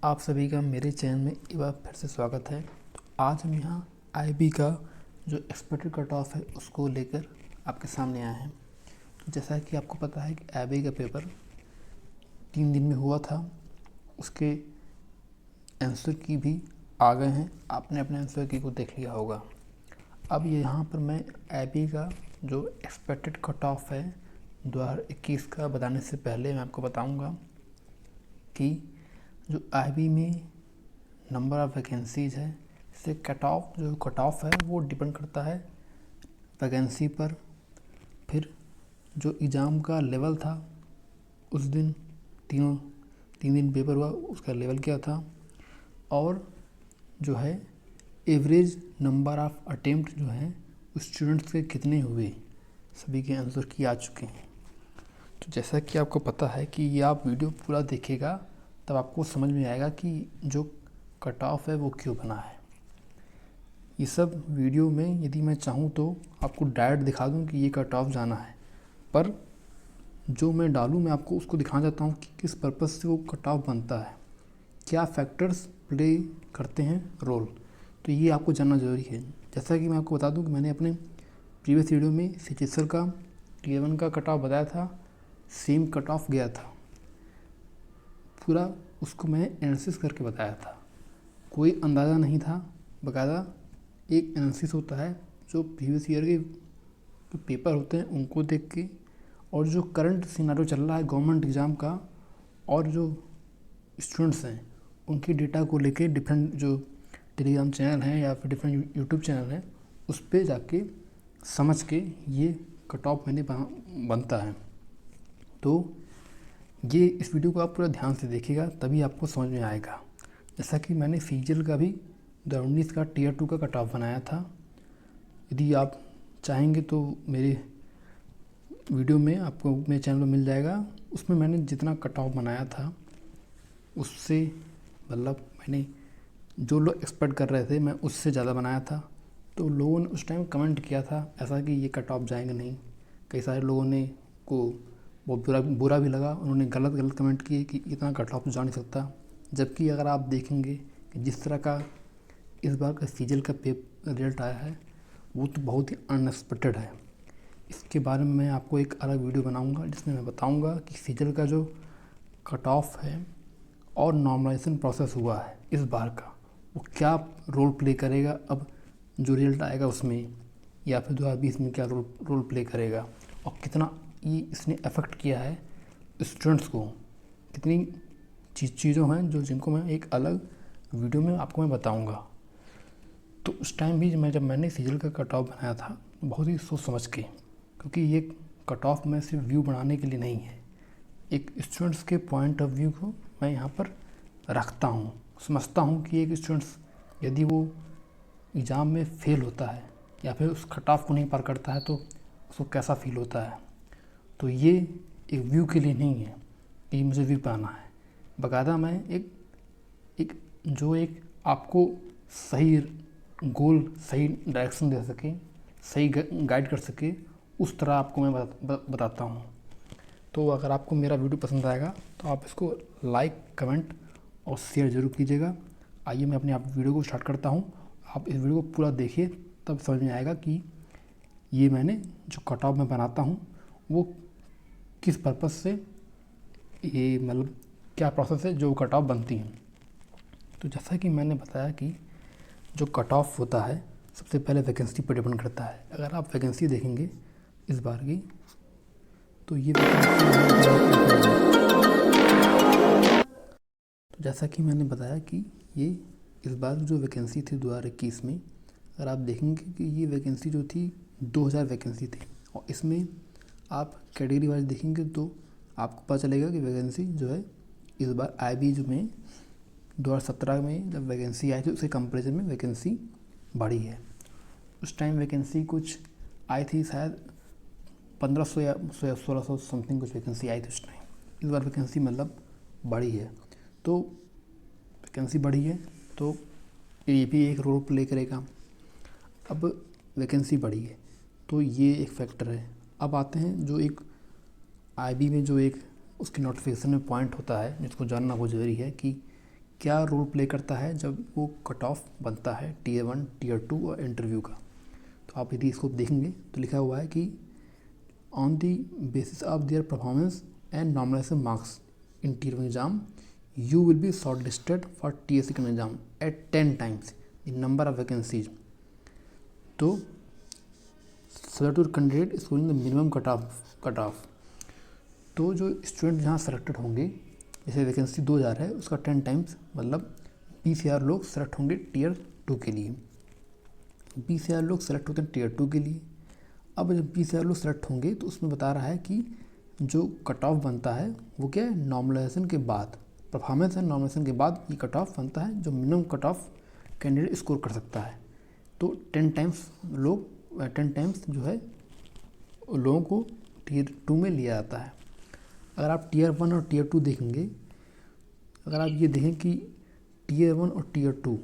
आप सभी का मेरे चैनल में एक बार फिर से स्वागत है। तो आज हम यहाँ आईबी का जो एक्सपेक्टेड कट ऑफ है उसको लेकर आपके सामने आए हैं। तो जैसा कि आपको पता है कि आईबी का पेपर 3 दिन में हुआ था, उसके आंसर की भी आ गए हैं। आपने अपने आंसर की को देख लिया होगा। अब यहाँ पर मैं आईबी का जो एक्सपेक्टेड कट ऑफ है 2021 का बताने से पहले मैं आपको बताऊँगा कि जो आईबी में नंबर ऑफ़ वैकेंसीज़ है, इससे कट ऑफ है वो डिपेंड करता है वैकेंसी पर। फिर जो एग्ज़ाम का लेवल था उस दिन 3 दिन पेपर हुआ, उसका लेवल क्या था, और जो है एवरेज नंबर ऑफ़ अटेम्प्ट जो है स्टूडेंट्स के कितने हुए, सभी के आंसर की आ चुके हैं। तो जैसा कि आपको पता है कि ये आप वीडियो पूरा देखिएगा तब आपको समझ में आएगा कि जो कट ऑफ है वो क्यों बना है। ये सब वीडियो में यदि मैं चाहूँ तो आपको डायरेक्ट दिखा दूँ कि ये कट ऑफ जाना है, पर जो मैं डालूँ मैं आपको उसको दिखाना चाहता हूँ कि किस पर्पज़ से वो कट ऑफ बनता है, क्या फैक्टर्स प्ले करते हैं रोल। तो ये आपको जानना ज़रूरी है। जैसा कि मैं आपको बता दूँ कि मैंने अपने प्रीवियस वीडियो में सिचेसर का टीयर 1 का कट ऑफ बताया था, सेम कट ऑफ गया था। पूरा उसको मैंने एनालिसिस करके बताया था, कोई अंदाज़ा नहीं था। बाकायदा एक एनालिसिस होता है जो प्रीवियस ईयर के जो पेपर होते हैं उनको देख के, और जो करंट सिनेरियो चल रहा है गवर्नमेंट एग्ज़ाम का, और जो स्टूडेंट्स हैं उनकी डेटा को लेके डिफरेंट जो टेलीग्राम चैनल हैं या फिर डिफरेंट यूट्यूब चैनल हैं उस पर जाके समझ के ये कट ऑफ मैंने बनता है। तो ये इस वीडियो को आप पूरा ध्यान से देखिएगा तभी आपको समझ में आएगा। जैसा कि मैंने सीजीएल का भी 2019 का टीयर 2 का कट ऑफ बनाया था। यदि आप चाहेंगे तो मेरे वीडियो में आपको मेरे चैनल में मिल जाएगा। उसमें मैंने जितना कट ऑफ बनाया था उससे मतलब मैंने जो लोग एक्सपेक्ट कर रहे थे मैं उससे ज़्यादा बनाया था। तो लोगों ने उस टाइम कमेंट किया था ऐसा कि ये कट ऑफ जाएंगे नहीं। कई सारे लोगों ने को बहुत बुरा भी लगा, उन्होंने गलत कमेंट किए कि इतना कट ऑफ जा नहीं सकता। जबकि अगर आप देखेंगे कि जिस तरह का इस बार का सीजीएल का रिजल्ट आया है वो तो बहुत ही अनएक्सपेक्टेड है। इसके बारे में मैं आपको एक अलग वीडियो बनाऊंगा जिसमें मैं बताऊंगा कि सीजीएल का जो कट ऑफ है और नॉर्मलाइजेशन प्रोसेस हुआ है इस बार का, वो क्या रोल प्ले करेगा अब जो रिजल्ट आएगा उसमें, या फिर 2020 में क्या रोल प्ले करेगा, और कितना ये इसने अफेक्ट किया है स्टूडेंट्स को। कितनी चीज़ों हैं जो जिनको मैं एक अलग वीडियो में आपको मैं बताऊंगा। तो उस टाइम भी जब मैंने सीजीएल का कट ऑफ बनाया था बहुत ही सोच समझ के, क्योंकि ये कट ऑफ मैं सिर्फ व्यू बनाने के लिए नहीं है, एक स्टूडेंट्स के पॉइंट ऑफ व्यू को मैं यहाँ पर रखता हूँ। समझता हूँ कि एक स्टूडेंट्स यदि वो एग्ज़ाम में फेल होता है या फिर उस कट ऑफ को नहीं पार करता है तो उसको कैसा फील होता है। तो ये एक व्यू के लिए नहीं है कि मुझे व्यू पाना है। बाकायदा मैं एक आपको सही गोल, सही डायरेक्शन दे सके, सही गाइड कर सके, उस तरह आपको मैं बताता हूँ। तो अगर आपको मेरा वीडियो पसंद आएगा तो आप इसको लाइक, कमेंट और शेयर ज़रूर कीजिएगा। आइए मैं अपने आप वीडियो को स्टार्ट करता हूँ। आप इस वीडियो को पूरा देखिए तब समझ में आएगा कि ये मैंने जो कट ऑफ मैं बनाता हूँ वो किस पर्पज़ से, ये मतलब क्या प्रोसेस है जो कट ऑफ बनती हैं। तो जैसा कि मैंने बताया कि जो कट ऑफ होता है सबसे पहले वैकेंसी पर डिपेंड करता है। अगर आप वैकेंसी देखेंगे इस बार की तो ये तो जैसा कि मैंने बताया कि ये इस बार जो वैकेंसी थी 2021 में, अगर आप देखेंगे कि ये वैकेंसी जो थी 2000 वैकेंसी थी, और इसमें आप कैटेगरी वाइज देखेंगे तो आपको पता चलेगा कि वैकेंसी जो है इस बार आईबी जो में 2017 में जब वैकेंसी आई थी उसके कंपेरिजन में वैकेंसी बढ़ी है। उस टाइम वैकेंसी कुछ आई थी शायद 1500 या 1600 समथिंग कुछ वैकेंसी आई थी उस टाइम। इस बार वैकेंसी मतलब बढ़ी है। तो वैकेंसी बढ़ी है तो ये भी एक रोल प्ले करेगा। अब वैकेंसी बढ़ी है तो ये एक फैक्टर है। अब आते हैं जो एक आईबी में जो एक उसके नोटिफिकेशन में पॉइंट होता है जिसको जानना बहुत ज़रूरी है कि क्या रोल प्ले करता है जब वो कट ऑफ बनता है टीयर 1, टीयर 2 और इंटरव्यू का। तो आप यदि इसको देखेंगे तो लिखा हुआ है कि on the basis of their performance and normalisation marks in tier 1 exam you will be shortlisted for tier 2 exam at 10 times the number of vacancies. तो select your candidate scoring the minimum cut off। तो जो student जहाँ selected होंगे, जैसे vacancy 2000 है उसका 10 times मतलब 20,000 लोग सेलेक्ट होंगे टीयर 2 के लिए। 20,000 लोग सेलेक्ट होते हैं टीयर 2 के लिए। अब जब 20,000 लोग सेलेक्ट होंगे तो उसमें बता रहा है कि जो कट ऑफ बनता है वो क्या है, नॉर्मलाइजेशन के बाद, परफॉर्मेंस एंड नॉर्मलाइजेशन के बाद ये कट ऑफ बनता है जो minimum cut off candidate score कर सकता है। तो 10 टाइम्स जो है लोगों को टीयर 2 में लिया जाता है। अगर आप टीयर 1 और टीयर 2 देखेंगे, अगर आप ये देखें कि टीयर 1 और टीयर 2,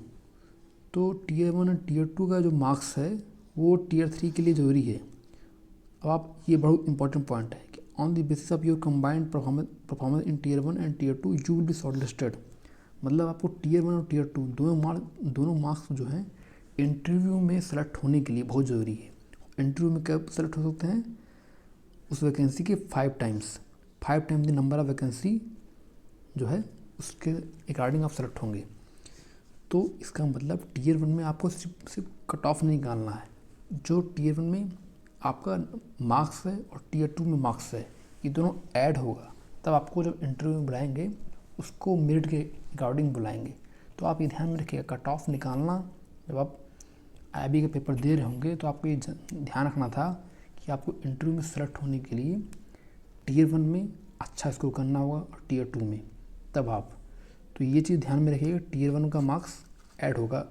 तो टीयर 1 और टीयर 2 का जो मार्क्स है वो टीयर 3 के लिए ज़रूरी है। अब आप, ये बहुत इंपॉर्टेंट पॉइंट है कि on the basis of your combined performance in tier 1 and tier 2 you will be shortlisted. मतलब आपको टीयर 1 और टीयर 2 दोनों मार्क्स जो हैं इंटरव्यू में सेलेक्ट होने के लिए बहुत ज़रूरी है। इंटरव्यू में कब सेलेक्ट हो सकते हैं, उस वैकेंसी के 5 times the number of vacancy जो है उसके अकॉर्डिंग आप सेलेक्ट होंगे। तो इसका मतलब टीयर 1 में आपको सिर्फ कट ऑफ नहीं निकालना है, जो टीयर 1 में आपका मार्क्स है और टीयर 2 में मार्क्स है, ये दोनों ऐड होगा, तब आपको जब इंटरव्यू में बुलाएंगे उसको मेरिट के अकॉर्डिंग बुलाएंगे। तो आप ये ध्यान में रखिएगा, कट ऑफ निकालना जब आप IB का पेपर दे रहे होंगे तो आपको ये ध्यान रखना था कि आपको इंटरव्यू में सेलेक्ट होने के लिए टीयर 1 में अच्छा स्कोर करना होगा और टीयर 2 में तब आप, तो ये चीज़ ध्यान में रखिएगा, टीयर 1 का मार्क्स ऐड होगा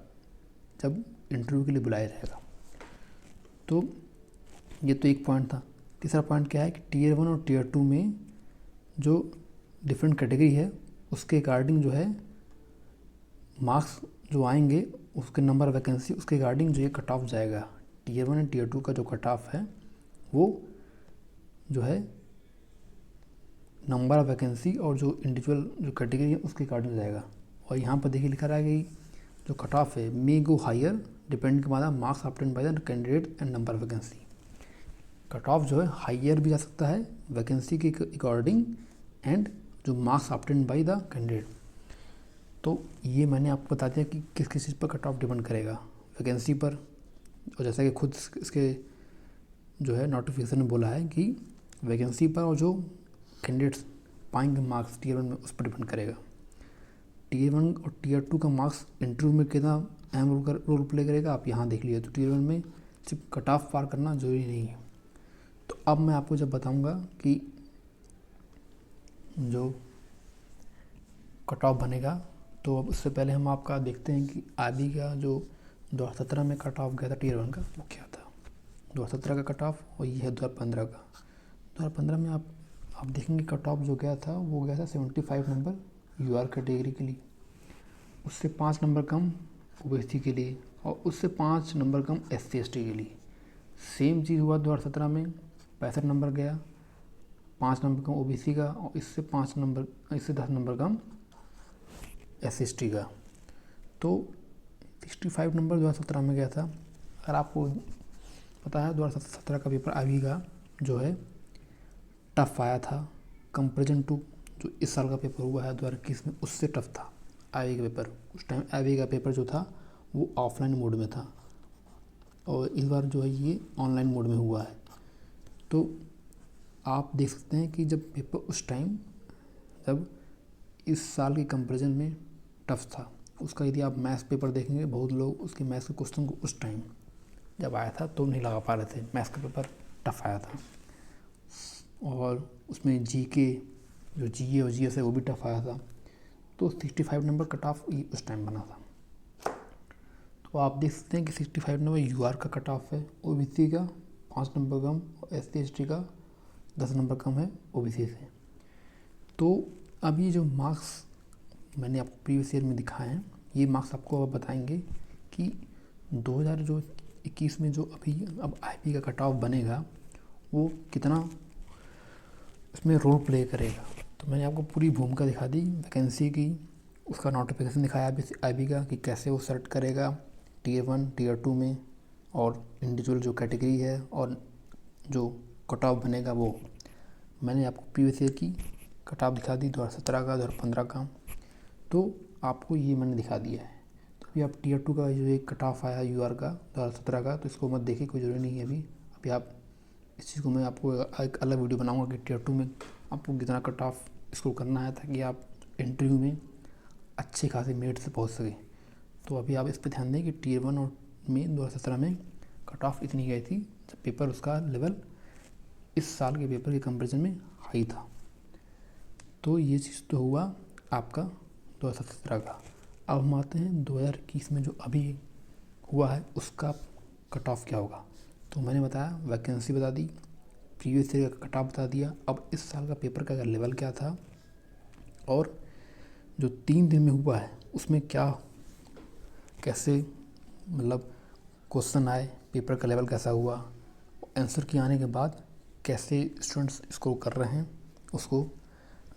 जब इंटरव्यू के लिए बुलाया जाएगा। तो ये तो एक पॉइंट था। तीसरा पॉइंट क्या है कि टीयर 1 और टीयर 2 में जो डिफरेंट कैटेगरी है उसके अकॉर्डिंग जो है मार्क्स जो आएंगे, उसके नंबर वैकेंसी उसके अकॉर्डिंग जो ये कट ऑफ जाएगा। टीयर 1 एंड टीयर 2 का जो कट ऑफ है वो जो है नंबर ऑफ वैकेंसी और जो इंडिविजुअल जो कैटेगरी है उसके अकॉर्डिंग जाएगा। और यहाँ पर देखिए लिखा रहा है कि जो कट ऑफ है मे गो हायर डिपेंड के बाद marks obtained by the candidate and number vacancy. Cut off जो है हायर भी जा सकता है वैकेंसी के अकॉर्डिंग एंड जो marks obtained by the candidate. तो ये मैंने आपको बता दिया कि किस किस चीज़ पर कट ऑफ डिपेंड करेगा, वैकेंसी पर, और जैसा कि खुद इसके जो है नोटिफिकेशन में बोला है कि वैकेंसी पर और जो कैंडिडेट्स पाएंगे मार्क्स टीयर 1 में उस पर डिपेंड करेगा। टीयर 1 और टीयर 2 का मार्क्स इंटरव्यू में कितना अहम रोल प्ले करेगा आप यहाँ देख लीजिए। तो टीयर 1 में सिर्फ कट ऑफ पार करना ज़रूरी नहीं है। तो अब मैं आपको जब बताऊंगा कि जो कट ऑफ बनेगा, तो अब उससे पहले हम आपका देखते हैं कि IB का जो 2017 में कट ऑफ गया था टीयर 1 का वो क्या था। 2017 का कट ऑफ और ये है 2015 का। 2015 में आप देखेंगे कट ऑफ जो गया था वो गया था 75 नंबर UR कैटेगरी के लिए, उससे 5 नंबर कम OBC के लिए और उससे 5 नंबर कम SC ST के लिए। सेम चीज़ हुआ 2017 में, 65 नंबर गया, 5 नंबर कम OBC का और इससे 10 नंबर कम SC ST का। तो 65 नंबर 2017 में गया था। अगर आपको पता है 2017 का पेपर IB का जो है टफ आया था कंपेरिजन टू जो इस साल का पेपर हुआ है 2021 में, उससे टफ था IB का पेपर। उस टाइम IB का पेपर जो था वो ऑफलाइन मोड में था और इस बार जो है ये ऑनलाइन मोड में हुआ है। तो आप देख सकते हैं कि जब पेपर उस टाइम जब इस साल के कंपेरिजन में टफ था, उसका यदि आप मैथ्स पेपर देखेंगे बहुत लोग उसके मैथ्स के क्वेश्चन को उस टाइम जब आया था तो नहीं लगा पा रहे थे, मैथ्स का पेपर टफ आया था। और उसमें GK जो GA और GS है वो भी टफ आया था। तो 65 नंबर कट ऑफ उस टाइम बना था। तो आप देख सकते हैं कि 65 नंबर UR का कट ऑफ है, OBC का 5 नंबर कम और SC ST का 10 नंबर कम है OBC से। तो अब ये जो मार्क्स मैंने आपको प्रीवियस ईयर में दिखाए हैं, ये मार्क्स आपको अब बताएंगे कि 2021 में जो अब IB का कट ऑफ बनेगा वो कितना इसमें रोल प्ले करेगा। तो मैंने आपको पूरी भूमिका दिखा दी वैकेंसी की, उसका नोटिफिकेशन दिखाया IB का कि कैसे वो सेलेक्ट करेगा Tier 1 Tier 2 में, और इंडिविजुअल जो कैटेगरी है और जो कट ऑफ बनेगा वो। मैंने आपको प्रीवियस ईयर की कट ऑफ दिखा दी, 2017 का, 2015 का, तो आपको ये मैंने दिखा दिया है। तो अभी आप Tier 2 का जो एक कट ऑफ आया UR का 2017 का, तो इसको मत देखिए, कोई ज़रूरी नहीं है अभी आप इस चीज़ को मैं आपको एक अलग वीडियो बनाऊंगा कि Tier 2 में आपको कितना कट ऑफ स्कोर करना है, ताकि आप इंटरव्यू में अच्छे खासे मेरिट से पहुंच सकें। तो अभी आप इस पर ध्यान दें कि Tier 1 और में 2017 में कट ऑफ इतनी गई थी जब पेपर उसका लेवल इस साल के पेपर के कंपैरिजन में हाई था। तो ये चीज़ तो हुआ आपका 2017 का। अब हम आते हैं 2021 में जो अभी हुआ है उसका कट ऑफ क्या होगा। तो मैंने बताया, वैकेंसी बता दी, प्रीवियस ईयर का कट ऑफ बता दिया। अब इस साल का पेपर का लेवल क्या था और जो 3 दिन में हुआ है उसमें क्या कैसे मतलब क्वेश्चन आए, पेपर का लेवल कैसा हुआ, आंसर की आने के बाद कैसे स्टूडेंट्स स्कोर कर रहे हैं, उसको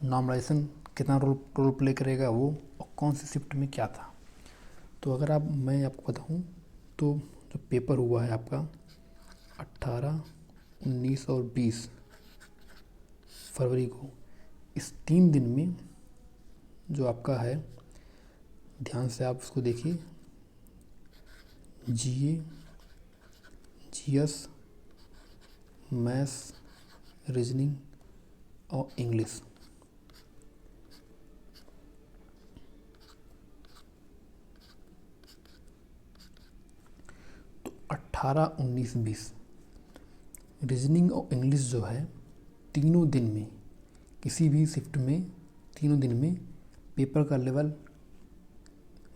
नॉर्मलाइजेशन कितना रोल प्ले करेगा वो, और कौन सी शिफ्ट में क्या था। तो अगर मैं आपको बताऊं तो जो पेपर हुआ है आपका 18, 19 और 20 फरवरी को, इस 3 दिन में जो आपका है, ध्यान से आप उसको देखिए, GA, GS, मैथ्स, रीजनिंग और इंग्लिश। तो 18, 19, 20 रीजनिंग और इंग्लिश जो है, तीनों दिन में किसी भी शिफ्ट में तीनों दिन में पेपर का लेवल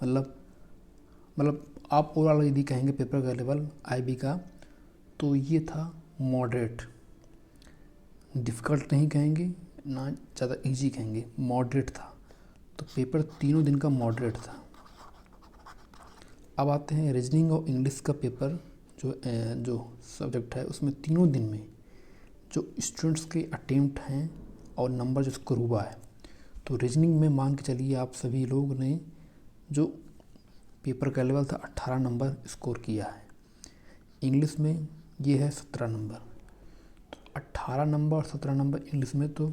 मतलब आप ओवरऑल यदि कहेंगे पेपर का लेवल IB का, तो ये था मॉडरेट। डिफ़िकल्ट नहीं कहेंगे ना ज़्यादा इजी कहेंगे, मॉडरेट था। तो पेपर तीनों दिन का मॉडरेट था। अब आते हैं रीजनिंग और इंग्लिश का पेपर, जो सब्जेक्ट है उसमें तीनों दिन में जो स्टूडेंट्स के अटेम्प्ट हैं और नंबर जो स्कोर हुआ है, तो रीजनिंग में मान के चलिए आप सभी लोग ने जो पेपर का लेवल था 18 नंबर स्कोर किया है। इंग्लिश में ये है 17 नंबर। तो 18 नंबर और 17 नंबर इंग्लिश में तो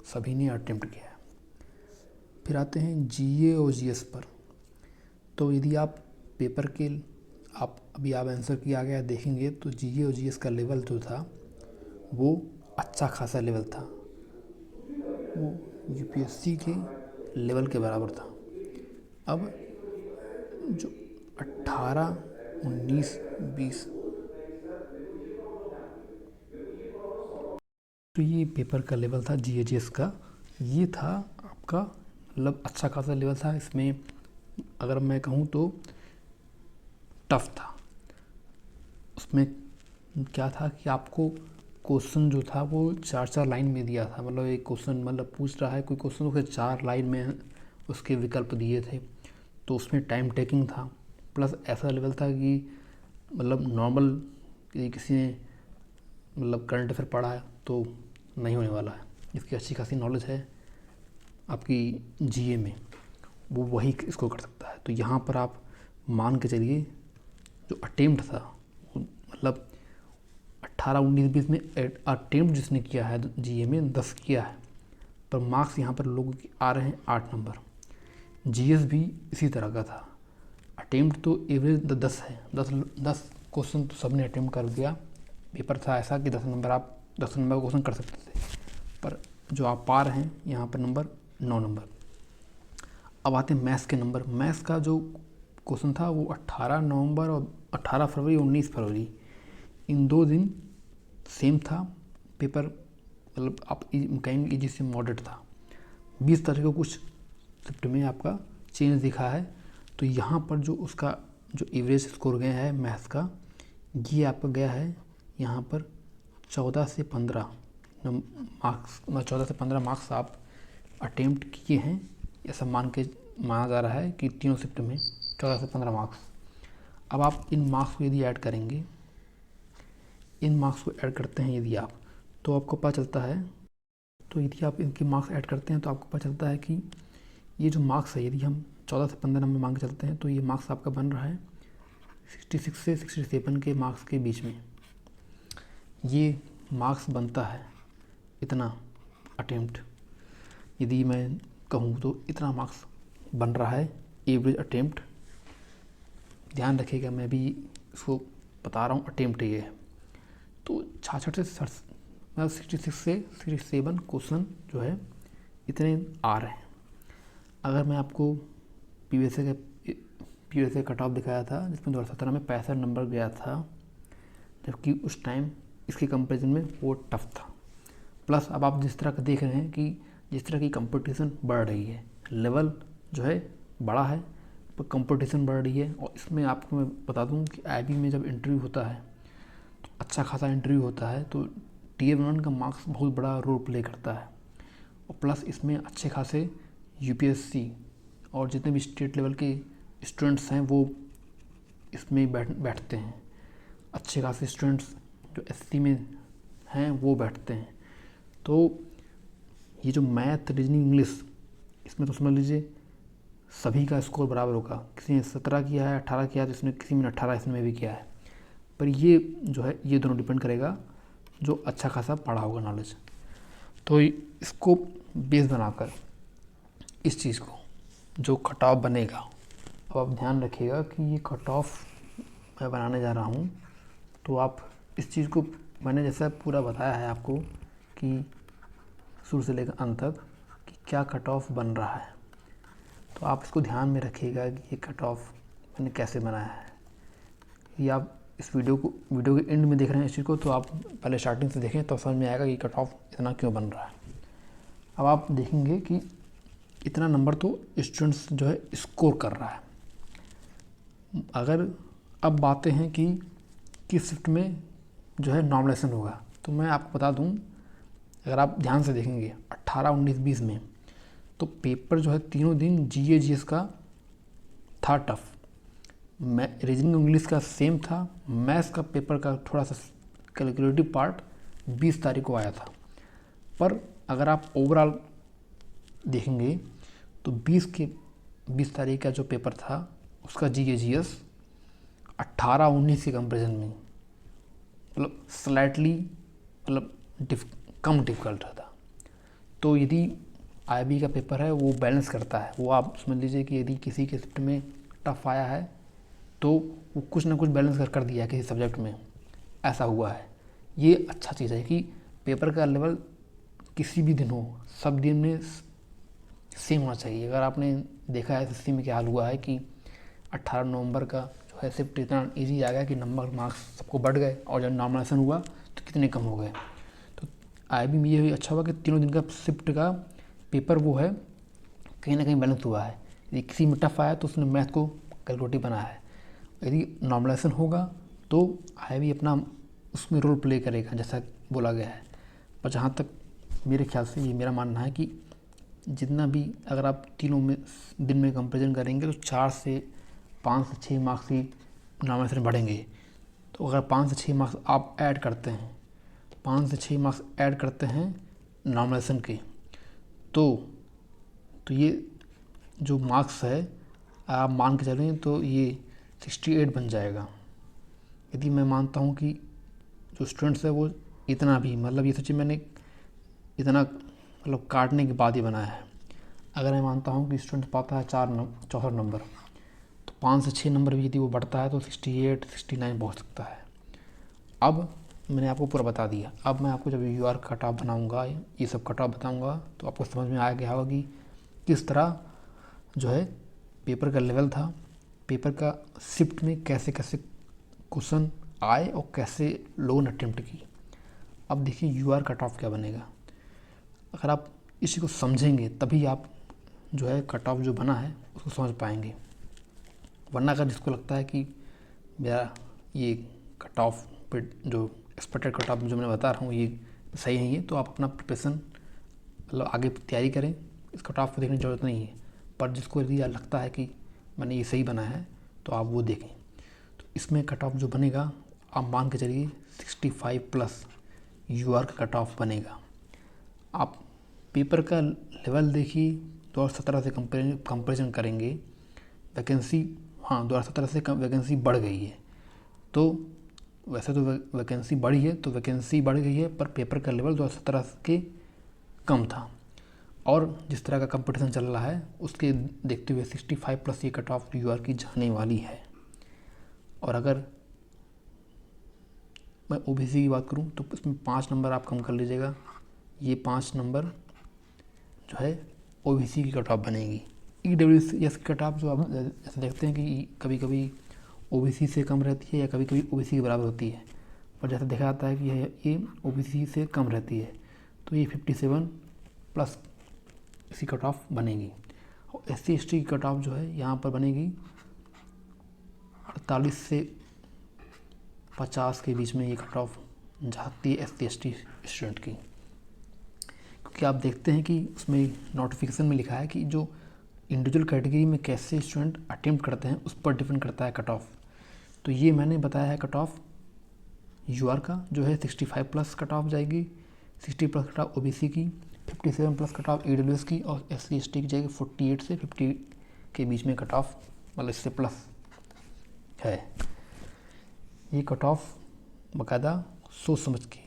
सभी ने अटेम्प्ट किया है। फिर आते हैं GA और GS पर। तो यदि आप पेपर के अभी आप आंसर किया गया देखेंगे तो GA और GS का लेवल जो था वो अच्छा खासा लेवल था, वो UPSC के लेवल के बराबर था। अब जो 18, 19, 20 तो ये पेपर का लेवल था GA GS का, ये था आपका मतलब अच्छा खासा लेवल था। इसमें अगर मैं कहूँ तो टफ था। उसमें क्या था कि आपको क्वेश्चन जो था वो 4-4 लाइन में दिया था, मतलब एक क्वेश्चन मतलब पूछ रहा है कोई क्वेश्चन, उसे 4 लाइन में उसके विकल्प दिए थे। तो उसमें टाइम टेकिंग था, प्लस ऐसा लेवल था कि मतलब नॉर्मल किसी ने मतलब करंट अफेयर पढ़ा है तो नहीं होने वाला है, जिसकी अच्छी खासी नॉलेज है आपकी GA में, वो वही इसको कर सकता है। तो यहाँ पर आप मान के चलिए जो अटेम्प्ट था मतलब 18, 19, 20 में अटेम्प्ट जिसने किया है GA में 10 किया है, पर मार्क्स यहाँ पर लोगों के आ रहे हैं 8 नंबर। GS भी इसी तरह का था, अटेम्प्ट तो एवरेज 10 है, 10 क्वेश्चन तो सबने अटेम्प्ट कर दिया। पेपर था ऐसा कि 10 नंबर का क्वेश्चन कर सकते थे, पर जो आप पा रहे हैं यहाँ पर नंबर 9 नंबर। अब आते हैं मैथ्स के नंबर। मैथ्स का जो क्वेश्चन था वो 18 नवंबर और 18 फरवरी 19 फरवरी इन 2 दिन सेम था पेपर, मतलब आप कहेंगे इजी से मॉडरेट था। 20 तारीख को कुछ शिफ्ट में आपका चेंज दिखा है। तो यहाँ पर जो उसका जो एवरेज स्कोर गया है मैथ्स का, ये आपका गया है यहाँ पर 14 से 15 मार्क्स, 14 से 15 मार्क्स आप अटेम्प्ट किए हैं, ऐसा माना जा रहा है कि तीनों शिफ्ट में 14 से 15 मार्क्स। अब आप इन मार्क्स को यदि ऐड करेंगे, इन मार्क्स को ऐड करते हैं यदि आप, तो आपको पता चलता है, तो यदि आप इनके मार्क्स ऐड करते हैं तो आपको पता चलता है कि ये जो मार्क्स है, यदि हम 14 से 15 नंबर मान के चलते हैं तो ये मार्क्स आपका बन रहा है 66 से 67 के मार्क्स के बीच में। ये मार्क्स बनता है इतना अटेम्प्ट, यदि मैं कहूँ तो इतना मार्क्स बन रहा है एवरेज अटेम्प्ट। ध्यान रखिएगा, मैं भी इसको बता रहा हूँ, अटेम्प्ट ये है। तो 66 से 66 से 67 क्वेश्चन जो है इतने आ रहे हैं। अगर मैं आपको पीवीएसए कट ऑफ दिखाया था जिसमें 2017 में 65 नंबर गया था, जबकि उस टाइम इसके कंपैरिजन में वो टफ था। प्लस अब आप जिस तरह का देख रहे हैं कि जिस तरह की कंपटीशन बढ़ रही है, लेवल जो है बड़ा है पर कंपटीशन बढ़ रही है। और इसमें आपको मैं बता दूं कि आईबी में जब इंटरव्यू होता है तो अच्छा खासा इंटरव्यू होता है, तो टीयर 1 का मार्क्स बहुत बड़ा रोल प्ले करता है। और प्लस इसमें अच्छे खासे यूपीएससी और जितने भी स्टेट लेवल के स्टूडेंट्स हैं वो इसमें बैठते हैं। अच्छे खासे स्टूडेंट्स जो एससी में हैं वो बैठते हैं। तो ये जो मैथ, रीजनिंग, इंग्लिश, इसमें तो समझ लीजिए सभी का स्कोर बराबर होगा। किसी ने 17 किया है, 18 किया है, तो इसने किसी ने 18 इसमें भी किया है। पर ये जो है ये दोनों डिपेंड करेगा जो अच्छा खासा पढ़ा होगा नॉलेज। तो इसको बेस बनाकर इस चीज़ को जो कट ऑफ बनेगा, अब आप ध्यान रखिएगा कि ये कट ऑफ मैं बनाने जा रहा हूँ, तो आप इस चीज़ को मैंने जैसा पूरा बताया है आपको कि शुरू से लेकर अंत तक कि क्या कट ऑफ बन रहा है, तो आप इसको ध्यान में रखिएगा कि ये कट ऑफ मैंने कैसे बनाया है। ये आप इस वीडियो के एंड में देख रहे हैं इस चीज़ को, तो आप पहले स्टार्टिंग से देखें तो समझ में आएगा कि कट ऑफ इतना क्यों बन रहा है। अब आप देखेंगे कि इतना नंबर तो स्टूडेंट्स जो है स्कोर कर रहा है। अगर अब बातें हैं कि किस शिफ्ट में जो है नॉर्मलाइजेशन होगा, तो मैं आपको बता दूं, अगर आप ध्यान से देखेंगे 18, 19, 20 में तो पेपर जो है तीनों दिन जीए जीएस का था टफ। रीजनिंग इंग्लिश का सेम था, मैथ्स का पेपर का थोड़ा सा कैलकुलेटिव पार्ट 20 तारीख को आया था। पर अगर आप ओवरऑल देखेंगे तो 20 तारीख का जो पेपर था उसका जीए जीएस 18, 19 के कंपेरिजन में मतलब स्लाइटली कम डिफिकल्ट था। तो यदि आईबी का पेपर है वो बैलेंस करता है, वो आप समझ लीजिए कि यदि किसी के शिफ्ट में टफ आया है तो वो कुछ ना कुछ बैलेंस कर दिया है किसी सब्जेक्ट में, ऐसा हुआ है। ये अच्छा चीज़ है कि पेपर का लेवल किसी भी दिन हो, सब दिन में सेम होना चाहिए। अगर आपने देखा है एसएससी में क्या हाल हुआ है कि 18 नवंबर का जो है शिफ्ट इतना ईजी आ गया कि नंबर मार्क्स सबको बढ़ गए, और जब नॉर्मलाइजेशन हुआ तो कितने कम हो गए। तो आईबी में ये अच्छा हुआ कि तीनों दिन का शिफ्ट का पेपर वो है कहीं ना कहीं बैलेंस हुआ है। यदि किसी में टफ आया तो उसने मैथ को कैलकुलेटिव बनाया है, यदि नॉर्मलाइजेशन होगा तो आईबी अपना उसमें रोल प्ले करेगा जैसा बोला गया है। पर जहाँ तक मेरे ख्याल से ये मेरा मानना है कि जितना भी अगर आप तीनों में दिन में कंपेरिजन करेंगे तो 4 से 5 से 6 मार्क्स ही नॉर्मलाइजेशन बढ़ेंगे। तो अगर 5 से 6 मार्क्स आप ऐड करते हैं, 5 से 6 मार्क्स ऐड करते हैं नॉर्मलाइजेशन के, तो ये जो मार्क्स है आप मान के चलें तो ये 68 बन जाएगा। यदि मैं मानता हूँ कि जो स्टूडेंट्स है वो इतना भी मतलब ये सोचिए मैंने इतना मतलब काटने के बाद ही बनाया है। अगर मैं मानता हूँ कि स्टूडेंट पाता है 64 नंबर, तो 5 से 6 नंबर भी यदि वो बढ़ता है तो 68, 69 पहुँच सकता है। अब मैंने आपको पूरा बता दिया। अब मैं आपको जब यूआर कट ऑफ बनाऊँगा, ये सब कट ऑफ बताऊँगा, तो आपको समझ में आ गया होगा कि किस तरह जो है पेपर का लेवल था, पेपर का शिफ्ट में कैसे कैसे क्वेश्चन आए और कैसे लोगों ने अटेम्प्ट की। अब देखिए यूआर कट ऑफ क्या बनेगा। अगर आप इसी को समझेंगे तभी आप जो है कट ऑफ जो बना है उसको समझ पाएंगे। वरना अगर जिसको लगता है कि मेरा ये कट ऑफ पे जो एक्सपेक्टेड कट ऑफ जो मैं बता रहा हूँ ये सही नहीं है, तो आप अपना प्रिपरेशन मतलब आगे तैयारी करें, इस कट ऑफ को देखने की ज़रूरत नहीं है। पर जिसको यदि लगता है कि मैंने ये सही बना है तो आप वो देखें। तो इसमें कट ऑफ जो बनेगा आप मान के चलिए 65+ यूआर का कट ऑफ बनेगा। आप पेपर का लेवल देखिए, 2017 से कंपेरिजन करेंगे, वैकेंसी, हाँ 2017 से वैकेंसी बढ़ गई है। तो वैसे तो वैकेंसी बढ़ी है, तो वैकेंसी बढ़ गई है, पर पेपर का लेवल 2017 के कम था। और जिस तरह का कंपटीशन चल रहा है उसके देखते हुए 65+ ये कट ऑफ यूआर की जाने वाली है। और अगर मैं ओबीसी की बात करूं तो इसमें 5 नंबर आप कम कर लीजिएगा, ये 5 नंबर जो है ओबीसी की कट ऑफ बनेगी। ईडब्ल्यूएस की कट ऑफ जो आप जैसे देखते हैं कि कभी कभी ओबीसी से कम रहती है या कभी कभी ओबीसी के बराबर होती है, पर जैसे देखा जाता है कि ये ओबीसी से कम रहती है, तो ये 57+ इसकी कट ऑफ बनेगी। और SC ST की कट ऑफ जो है यहाँ पर बनेगी 48 से 50 के बीच में ये कट ऑफ जाती है SC ST स्टूडेंट की। क्योंकि आप देखते हैं कि उसमें नोटिफिकेशन में लिखा है कि जो इंडिविजुअल कैटेगरी में कैसे स्टूडेंट अटेम्प्ट करते हैं उस पर डिपेंड करता है कट ऑफ। तो ये मैंने बताया है कट ऑफ यूआर का जो है 65+ कट ऑफ जाएगी, 60+ कट ऑफ ओबीसी की, 57+ कट ऑफ ईडब्ल्यूएस की, और SC ST की जाएगी 48 से 50 के बीच में कट ऑफ, मतलब इससे प्लस है। ये कट ऑफ बाकायदा सोच समझ के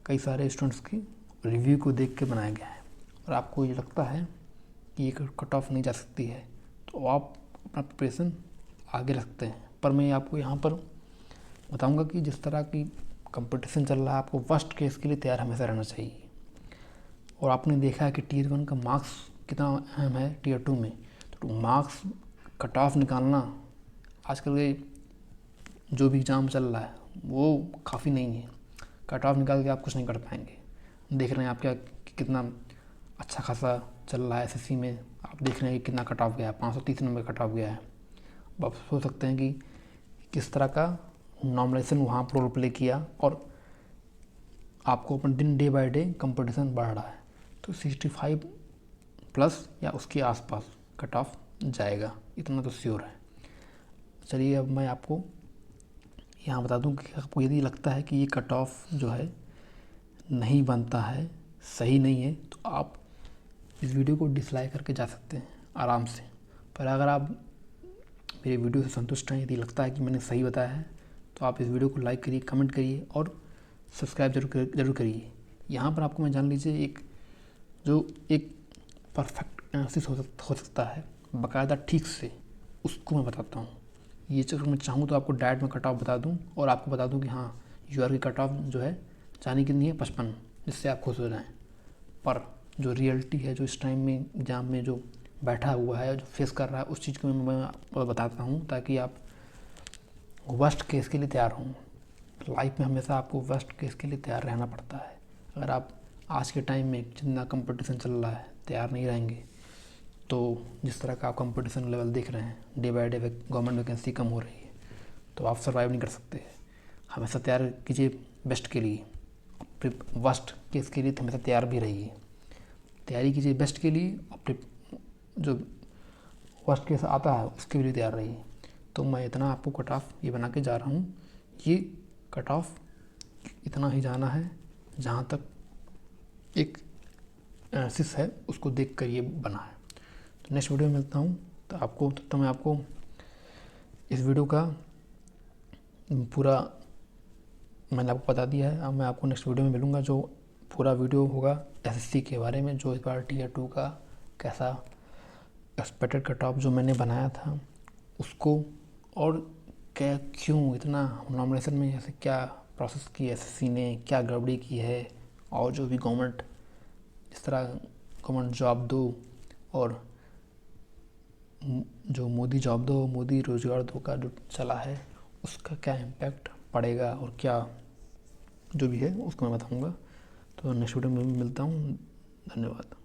कई सारे स्टूडेंट्स की रिव्यू को देख के बनाया गया है। और आपको ये लगता है कि ये कट ऑफ नहीं जा सकती है तो आप अपना प्रिपरेशन आगे रखते हैं। पर मैं आपको यहाँ पर बताऊँगा कि जिस तरह की कंपटीशन चल रहा है आपको वर्स्ट केस के लिए तैयार हमेशा रहना चाहिए। और आपने देखा है कि Tier 1 का मार्क्स कितना अहम है Tier 2 में, तो मार्क्स कट ऑफ निकालना आजकल के जो भी एग्ज़ाम चल रहा है वो काफ़ी नहीं है। कट ऑफ निकाल के आप कुछ नहीं कर पाएंगे। देख रहे हैं आप क्या कितना अच्छा खासा चल रहा है SSC में, आप देख रहे हैं कि कितना कट ऑफ गया है, 530 नंबर कट ऑफ गया है। अब आप सोच सकते हैं कि किस तरह का नॉर्मलाइजेशन वहाँ पर रोल प्ले किया और आपको अपन दिन डे बाय डे कंपटीशन बढ़ रहा है। तो 65+ या उसके आसपास कट ऑफ जाएगा, इतना तो श्योर है। चलिए अब मैं आपको यहाँ बता दूँ कि आपको यदि लगता है कि ये कट ऑफ जो है नहीं बनता है, सही नहीं है, तो आप इस वीडियो को डिसलाइक करके जा सकते हैं आराम से। पर अगर आप मेरे वीडियो से संतुष्ट हैं, यदि लगता है कि मैंने सही बताया है, तो आप इस वीडियो को लाइक करिए, कमेंट करिए और सब्सक्राइब जरूर करिए। यहाँ पर आपको मैं जान लीजिए एक परफेक्ट एनालिसिस हो सकता है बाकायदा ठीक से, उसको मैं बताता हूँ। ये अगर मैं चाहूँ तो आपको डायरेक्ट में कट ऑफ बता दूँ और आपको बता दूँ कि हाँ यूआर की कट ऑफ जो है जाने कितनी है 55, जिससे आप खुश हो जाएँ। पर जो रियलिटी है, जो इस टाइम में एग्ज़ाम में जो बैठा हुआ है, जो फेस कर रहा है, उस चीज़ को मैं बताता हूँ ताकि आप वर्स्ट केस के लिए तैयार हों। लाइफ में हमेशा आपको वर्स्ट केस के लिए तैयार रहना पड़ता है। अगर आप आज के टाइम में जितना कंपटीशन चल रहा है तैयार नहीं रहेंगे, तो जिस तरह का आप कंपटीशन लेवल देख रहे हैं, day by day government vacancy कम हो रही है, तो आप सर्वाइव नहीं कर सकते। हमेशा तैयार कीजिए बेस्ट के लिए, फिर वर्स्ट केस के लिए तो हमेशा तैयार भी रहिए। तैयारी कीजिए बेस्ट के लिए और फिर जो वर्स्ट केस आता है उसके लिए तैयार रहिए। तो मैं इतना आपको कट ऑफ ये बना के जा रहा हूँ। ये कट ऑफ इतना ही जाना है जहाँ तक एक एनालिसिस है उसको देख कर ये बना है। तो नेक्स्ट वीडियो में मिलता हूँ। तो मैं आपको इस वीडियो का पूरा मैंने आपको बता दिया है। अब मैं आपको नेक्स्ट वीडियो में मिलूँगा, जो पूरा वीडियो होगा SSC के बारे में, जो इस बार Tier 2 का कैसा एक्सपेक्टेड कट ऑफ जो मैंने बनाया था उसको, और क्यों इतना नॉमिनेशन में ऐसे क्या प्रोसेस की SSC ने, क्या गड़बड़ी की है, और जो भी गवर्नमेंट इस तरह गवर्नमेंट जॉब दो और जो मोदी जॉब दो मोदी रोज़गार दो का जो चला है उसका क्या इम्पैक्ट पड़ेगा और क्या जो भी है उसको मैं बताऊंगा। तो नेक्स्ट वीडियो में मिलता हूँ। धन्यवाद।